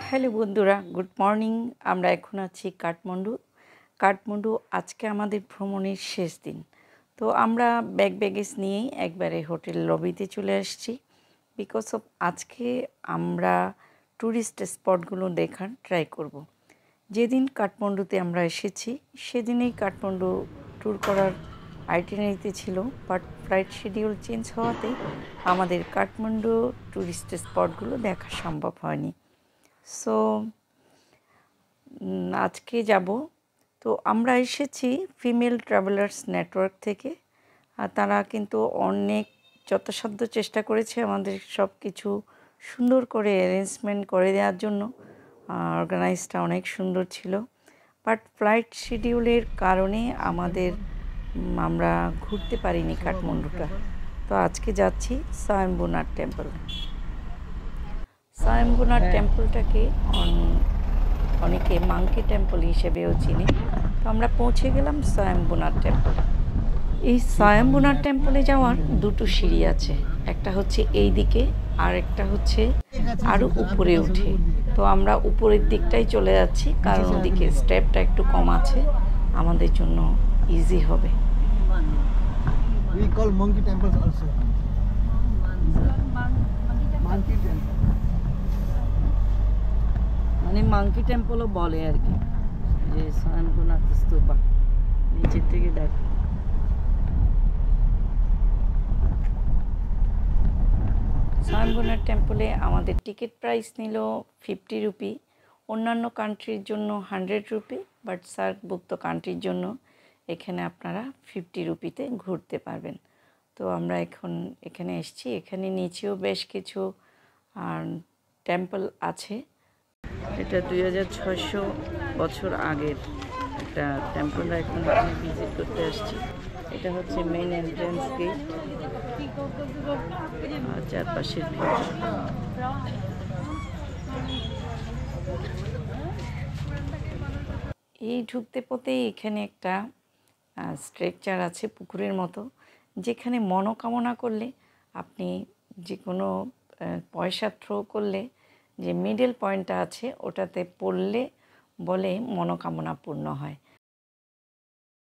Hello বন্ধুরা, good morning. আমরা এখন আছি কাঠমান্ডু। আজকে আমাদের ভ্রমণের শেষ দিন। তো আমরা ব্যাগেজ নিয়েই একবারে হোটেল লবিতে চলে আসছি। বিকজ অফ আজকে আমরা ট্যুরিস্ট স্পটগুলো দেখার ট্রাই করব। যেদিন কাঠমান্ডুতে আমরা এসেছি সেদিনেই কাঠমান্ডু ট্যুর করার আইটিনারিতে ছিল, বাট ফ্লাইট শিডিউল চেঞ্জ হওয়াতে আমাদের কাঠমান্ডু ট্যুরিস্ট স্পটগুলো দেখা সম্ভব হয়নি। সো আজকে যাব। তো আমরা এসেছি ফিমেল ট্রাভেলার্স নেটওয়ার্ক থেকে। আর তারা কিন্তু অনেক যথাসাধ্য চেষ্টা করেছে আমাদের সব কিছু সুন্দর করে অ্যারেঞ্জমেন্ট করে দেওয়ার জন্য। অর্গানাইজটা অনেক সুন্দর ছিল, বাট ফ্লাইট শিডিউলের কারণে আমরা ঘুরতে পারিনি কাঠমান্ডুটা। তো আজকে যাচ্ছি স্বয়ম্ভূনাথ টেম্পল। স্বয়ম্ভূনাথ টেম্পলটাকে অনেকে মাঙ্কি টেম্পল হিসেবেও চিনি। তো আমরা পৌঁছে গেলাম স্বয়ম্ভূনাথ টেম্পল। এই স্বয়ম্ভূনাথ টেম্পলে যাওয়ার দুটো সিঁড়ি আছে, একটা হচ্ছে এই দিকে আর একটা হচ্ছে আরও উপরে উঠে। তো আমরা উপরের দিকটাই চলে যাচ্ছি, কারণ ওদিকে স্টেপটা একটু কম আছে, আমাদের জন্য ইজি হবে। We call monkey temples also. Monkey temple. মানে মাঙ্কি টেম্পলও বলে আর কি, যে স্বয়ম্ভূনাথ স্তূপা নিচের থেকে দেখো। স্বয়ম্ভূনাথ টেম্পলে আমাদের টিকিট প্রাইস নিল 50 রুপি। অন্যান্য কান্ট্রির জন্য 100 রুপি, বাট সার্কভুক্ত কান্ট্রির জন্য এখানে আপনারা 50 রুপিতে ঘুরতে পারবেন। তো আমরা এখন এখানে এসেছি। এখানে নিচেও বেশ কিছু টেম্পল আছে। এটা 2600 বছর আগের একটা টেম্পল। এখন এখানে ভিজিট করতে আসছি। এটা হচ্ছে মেইন এন্ট্রান্স গেট আর চারপাশের ভিউ। এই ঢুকতে পথেই এখানে একটা স্ট্রাকচার আছে পুকুরের মতো, যেখানে মনোকামনা করলে আপনি যে কোনো পয়সা থ্রো করলে যে মিডল পয়েন্টটা আছে ওটাতে পড়লে বলে মনোকামনা পূর্ণ হয়।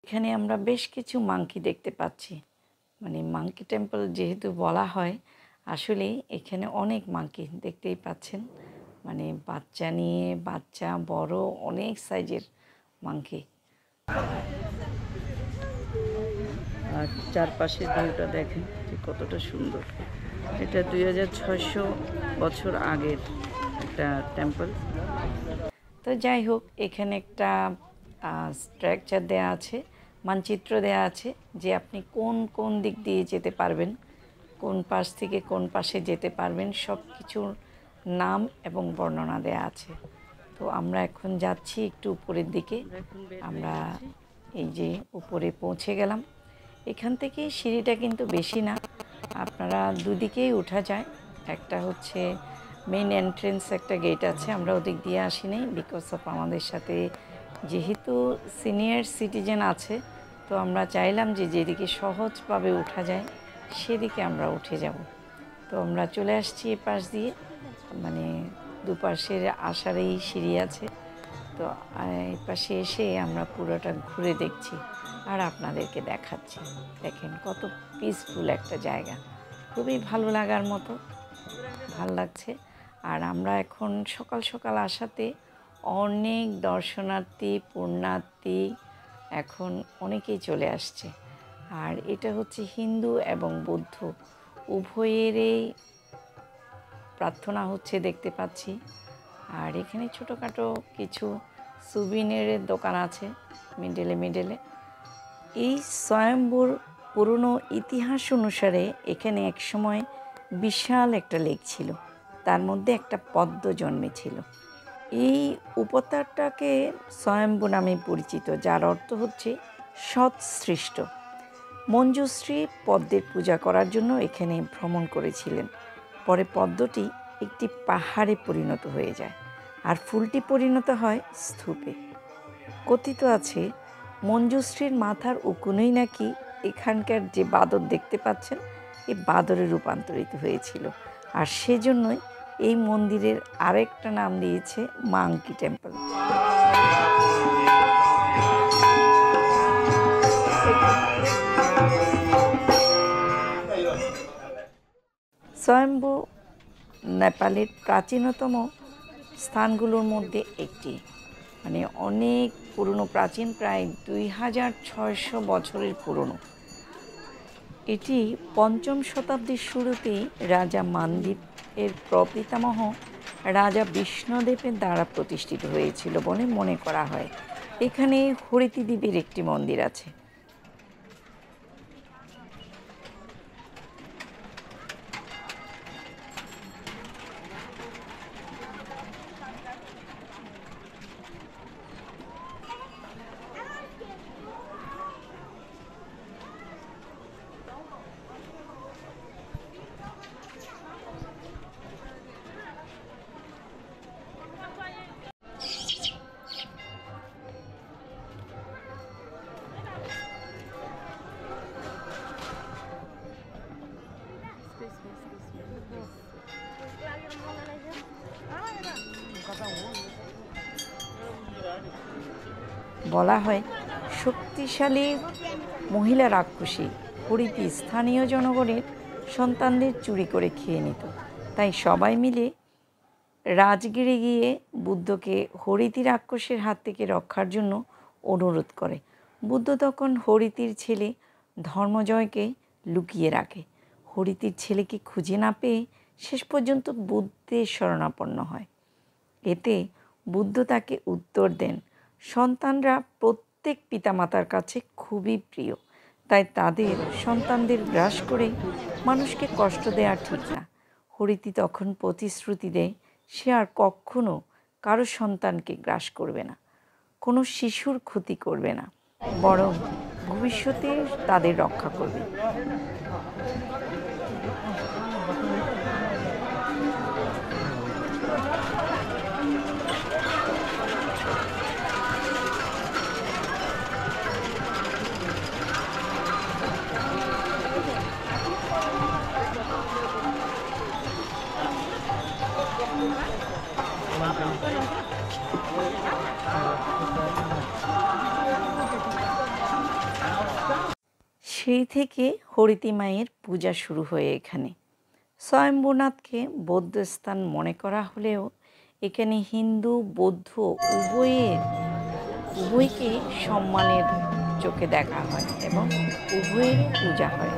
এখানে আমরা বেশ কিছু মাঙ্কি দেখতে পাচ্ছি। মানে মাঙ্কি টেম্পল যেহেতু বলা হয়, আসলে এখানে অনেক মাঙ্কি দেখতেই পাচ্ছেন। মানে বাচ্চা বড় অনেক সাইজের মাঙ্কি। আর চারপাশের ভিউটা দেখেন যে কতটা সুন্দর। এটা 2600 বছর আগের একটা টেম্পল। তো যাই হোক, এখানে একটা স্ট্রাকচার দেয়া আছে, মানচিত্র দেয়া আছে যে আপনি কোন দিক দিয়ে যেতে পারবেন, কোন পাশ থেকে কোন পাশে যেতে পারবেন, সব কিছুর নাম এবং বর্ণনা দেয়া আছে। তো আমরা এখন যাচ্ছি একটু উপরের দিকে। আমরা এই যে উপরে পৌঁছে গেলাম। এখান থেকে সিঁড়িটা কিন্তু বেশি না, আপনারা দুদিকেই ওঠা যায়। একটা হচ্ছে মেইন এন্ট্রেন্স, একটা গেট আছে, আমরা ওদিক দিয়ে আসিনি বিকজ অফ আমাদের সাথে যেহেতু সিনিয়র সিটিজেন আছে। তো আমরা চাইলাম যে যেদিকে সহজভাবে ওঠা যায় সেদিকে আমরা উঠে যাব। তো আমরা চলে আসছি এ পাশ দিয়ে, মানে দুপাশের আসারেই সিঁড়ি আছে। তো এই পাশে এসে আমরা পুরোটা ঘুরে দেখছি আর আপনাদেরকে দেখাচ্ছি। দেখেন কত পিসফুল একটা জায়গা, খুবই ভালো লাগার মতো, ভাল লাগছে। আর আমরা এখন সকাল সকাল আসাতে অনেক দর্শনার্থী পুণ্যার্থী এখন অনেকেই চলে আসছে। আর এটা হচ্ছে হিন্দু এবং বৌদ্ধ উভয়েরই প্রার্থনা হচ্ছে দেখতে পাচ্ছি। আর এখানে ছোটোখাটো কিছু সুভিনিরের দোকান আছে মিডলে। এই স্বয়ম্ভূর পুরনো ইতিহাস অনুসারে এখানে একসময় বিশাল একটা লেক ছিল, তার মধ্যে একটা পদ্ম জন্মেছিল। এই উপত্যকাটাকে স্বয়ম্ভূ নামে পরিচিত, যার অর্থ হচ্ছে সৎ সৃষ্ট। মঞ্জুশ্রী পদ্মের পূজা করার জন্য এখানে ভ্রমণ করেছিলেন। পরে পদ্মটি একটি পাহাড়ে পরিণত হয়ে যায়। আর ফুলটি পরিণত হয় স্তূপে। কথিত আছে মঞ্জুশ্রীর মাথার উকুনেই নাকি এখানকার যে বাদর দেখতে পাচ্ছেন এই বাদরে রূপান্তরিত হয়েছিল, আর সেজন্যই এই মন্দিরের আরেকটা নাম দিয়েছে মাংকি টেম্পল। স্বয়ম্ভু নেপালের প্রাচীনতম স্থানগুলোর মধ্যে একটি, মানে অনেক পুরনো, প্রাচীন, প্রায় 2600 বছরের পুরনো। এটি 5ম শতাব্দীর শুরুতেই রাজা মানদীপ এর প্রপিতামহ রাজা বিষ্ণুদেবের দ্বারা প্রতিষ্ঠিত হয়েছিল বলে মনে করা হয়। এখানে হরিতি দেবীর একটি মন্দির আছে। বলা হয় শক্তিশালী মহিলা রাক্ষসী হরিতি স্থানীয় জনগণের সন্তানদের চুরি করে খেয়ে নিত। তাই সবাই মিলে রাজগিরে গিয়ে বুদ্ধকে হরিতি রাক্ষসের হাত থেকে রক্ষার জন্য অনুরোধ করে। বুদ্ধ তখন হরিতির ছেলে ধর্মজয়কে লুকিয়ে রাখে। হরিতির ছেলেকে খুঁজে না পেয়ে শেষ পর্যন্ত বুদ্ধের শরণাপন্ন হয়। এতে বুদ্ধ তাকে উত্তর দেন, সন্তানরা প্রত্যেক পিতামাতার কাছে খুবই প্রিয়, তাই তাদের সন্তানদের গ্রাস করে মানুষকে কষ্ট দেওয়া ঠিক না। হরিতি তখন প্রতিশ্রুতি দেয় সে আর কখনো কারো সন্তানকে গ্রাস করবে না, কোনো শিশুর ক্ষতি করবে না, বরং ভবিষ্যতে তাদের রক্ষা করবে। সেই থেকে হরিতি মায়ের পূজা শুরু হয় এখানে। স্বয়ম্ভূনাথকে বৌদ্ধস্থান মনে করা হলেও এখানে হিন্দু বৌদ্ধ উভয়কে সম্মানের চোখে দেখা হয় এবং উভয়ের পূজা হয়।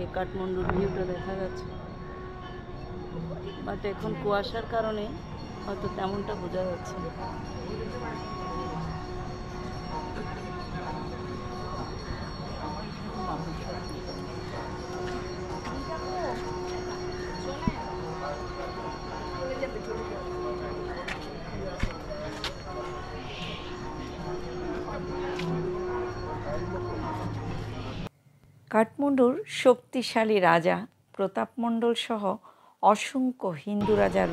থেকে কাঠমান্ডুর ভিউটা দেখা যাচ্ছে, বাট এখন কুয়াশার কারণে হয়তো তেমনটা বোঝা যাচ্ছে না। কাঠমান্ডুর শক্তিশালী রাজা প্রতাপ মণ্ডল সহ অসংখ্য হিন্দু রাজার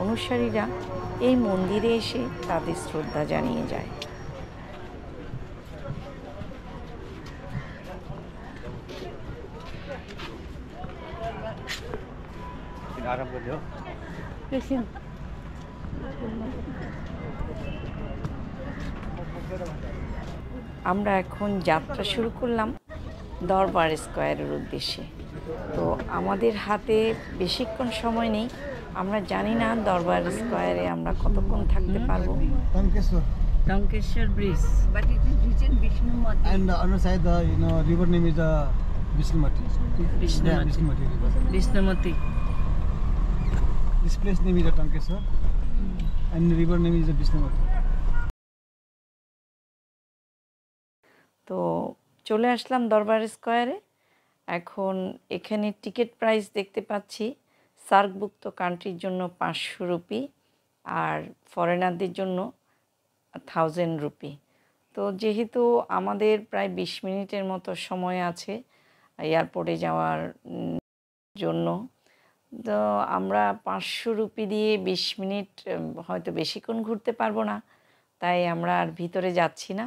অনুসারীরা এই মন্দিরে এসে তাদের শ্রদ্ধা জানিয়ে যায়। আমরা এখন যাত্রা শুরু করলাম দরবার স্কোয়ারের উদ্দেশ্যে। তো আমাদের হাতে বেশিক্ষণ সময় নেই, আমরা জানি না দরবার স্কোয়ারে আমরা কতক্ষণ থাকতে পারবো। Tankeshwar. Tankeshwar Bridge. But it is written Vishnumati. And the other side, the river name is Vishnumati. Yeah, Vishnumati. Vishnumati river. Vishnumati. This place name is Tankeshwar, and the river name is Vishnumati. তো চলে আসলাম দরবার স্কোয়ারে। এখন এখানে ticket price দেখতে পাচ্ছি সার্কভুক্ত কান্ট্রির জন্য 500 রুপি আর ফরেনারদের জন্য 1000 রুপি। তো যেহেতু আমাদের প্রায় 20 মিনিটের মতো সময় আছে এয়ারপোর্টে যাওয়ার জন্য, তো আমরা 500 রুপি দিয়ে 20 মিনিট হয়তো বেশিক্ষণ ঘুরতে পারবো না, তাই আমরা আর ভিতরে যাচ্ছি না।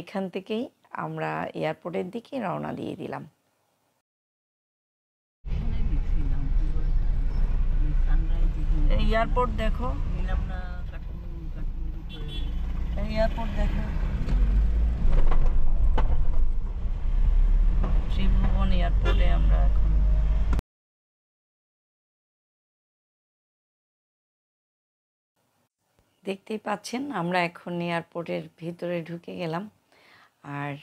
এখান থেকেই আমরা এয়ারপোর্টের দিকে রওনা দিয়ে দিলাম। এই এয়ারপোর্ট দেখো, এই এয়ারপোর্ট দেখো, ত্রিভুবন এয়ারপোর্টে আমরা এখন। দেখতেই পাচ্ছেন আমরা এখন এয়ারপোর্টের ভিতরে ঢুকে গেলাম। আর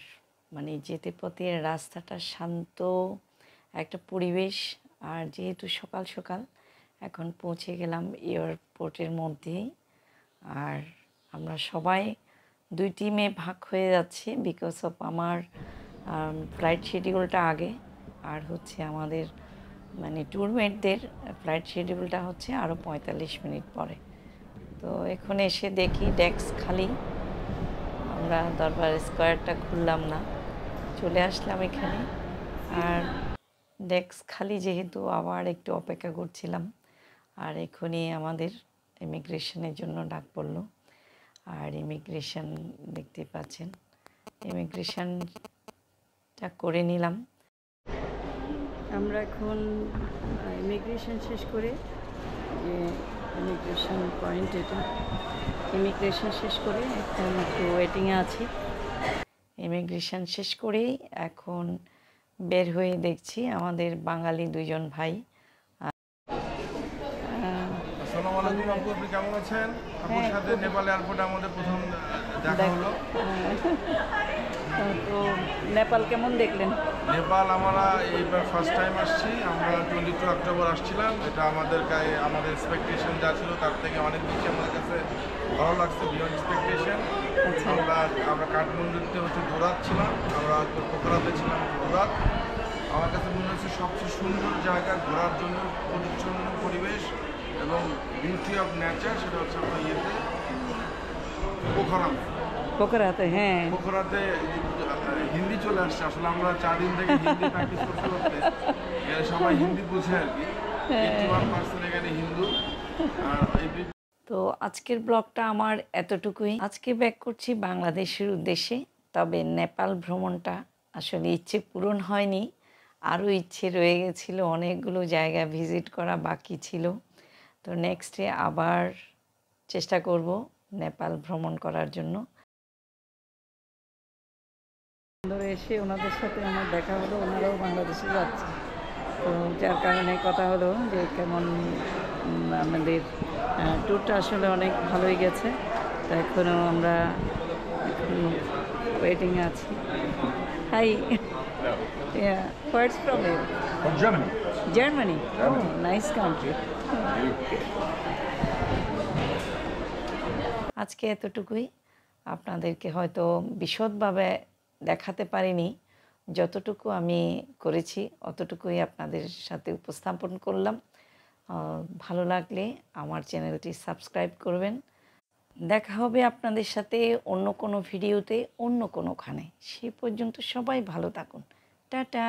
মানে যেতে পথে রাস্তাটা শান্ত একটা পরিবেশ, আর যেহেতু সকাল সকাল এখন পৌঁছে গেলাম এয়ারপোর্টের মধ্যেই। আর আমরা সবাই 2 টিমে ভাগ হয়ে যাচ্ছি বিকজ অফ আমার ফ্লাইট শিডিউলটা আগে, আর হচ্ছে আমাদের মানে ট্যুরমেটদের ফ্লাইট শিডিউলটা হচ্ছে আরও 45 মিনিট পরে। তো এখন এসে দেখি ডেস্ক খালি, আমরা দরবার স্কোয়ারটা ঘুরলাম না, চলে আসলাম এখানে। আর ডেস্ক খালি যেহেতু আবার একটু অপেক্ষা করছিলাম। আর এখনই আমাদের ইমিগ্রেশনের জন্য ডাক পড়লো, আর ইমিগ্রেশন দেখতে পাচ্ছেন, ইমিগ্রেশনটা করে নিলাম। আমরা এখন ইমিগ্রেশন শেষ করে, যে ইমিগ্রেশন পয়েন্ট এটা, ইমিগ্রেশন শেষ করে এখন একটু ওয়েটিংয়ে আছি। ইমিগ্রেশন শেষ করেই এখন বের হয়ে দেখছি আমাদের বাঙালি 2 জন ভাই। আসসালামু আলাইকুম আপু, আপনি কেমন আছেন? আপুর সাথে নেপাল এয়ারপোর্টে আমাদের প্রথম দেখা হলো। তো নেপাল কেমন দেখলেন? নেপাল আমরা এইবার ফার্স্ট টাইম আসছি, আমরা 22 অক্টোবর আসছিলাম। এটা আমাদের এক্সপেকটেশন যা ছিল তার থেকে অনেক বেশি আমাদের কাছে ভালো লাগছে, বিয়ন্ড এক্সপেকটেশন। আমরা কাঠমান্ডুতে হচ্ছে দোরাত ছিলাম, আমরা পোখরাতে ছিলাম দোরাত। আমার কাছে মনে হচ্ছে সবচেয়ে সুন্দর জায়গা ঘোরার জন্য, পরিচ্ছন্ন পরিবেশ এবং বিউটি অফ নেচার, সেটা হচ্ছে আপনার ইয়েতে পোখরাতে। হ্যাঁ, পোখরাতে হিন্দি চলে আসছে। আসলে আমরা 4 দিন থেকে হিন্দি প্র্যাকটিস করতে করতে সবাই হিন্দি বুঝে আর কি, 81% এখানে হিন্দু। আর তো আজকের ব্লগটা আমার এতটুকুই। আজকে ব্যাক করছি বাংলাদেশের উদ্দেশ্যে। তবে নেপাল ভ্রমণটা আসলে ইচ্ছে পূরণ হয়নি, আরও ইচ্ছে রয়ে গেছিল, অনেকগুলো জায়গা ভিজিট করা বাকি ছিল। তো নেক্সটে আবার চেষ্টা করব নেপাল ভ্রমণ করার জন্য। এসে ওনাদের সাথে আমার দেখা হলো, ওনারাও বাংলাদেশে যাচ্ছে, তো যার কারণে কথা হলো যে কেমন আমাদের ট্যুরটা আসলে অনেক ভালোই গেছে। তো এখনও আমরা ওয়েটিংয়ে আছি। High. Yeah. Where's from you? From Germany. Germany. Oh, nice country. আজকে এতটুকুই, আপনাদেরকে হয়তো বিশদভাবে দেখাতে পারিনি, যতটুকু আমি করেছি অতটুকুই আপনাদের সাথে উপস্থাপন করলাম। ভালো লাগলে আমার চ্যানেলটি সাবস্ক্রাইব করবেন। দেখা হবে আপনাদের সাথে অন্য কোনো ভিডিওতে, অন্য কোনোখানে। সে পর্যন্ত সবাই ভালো থাকুন। টাটা।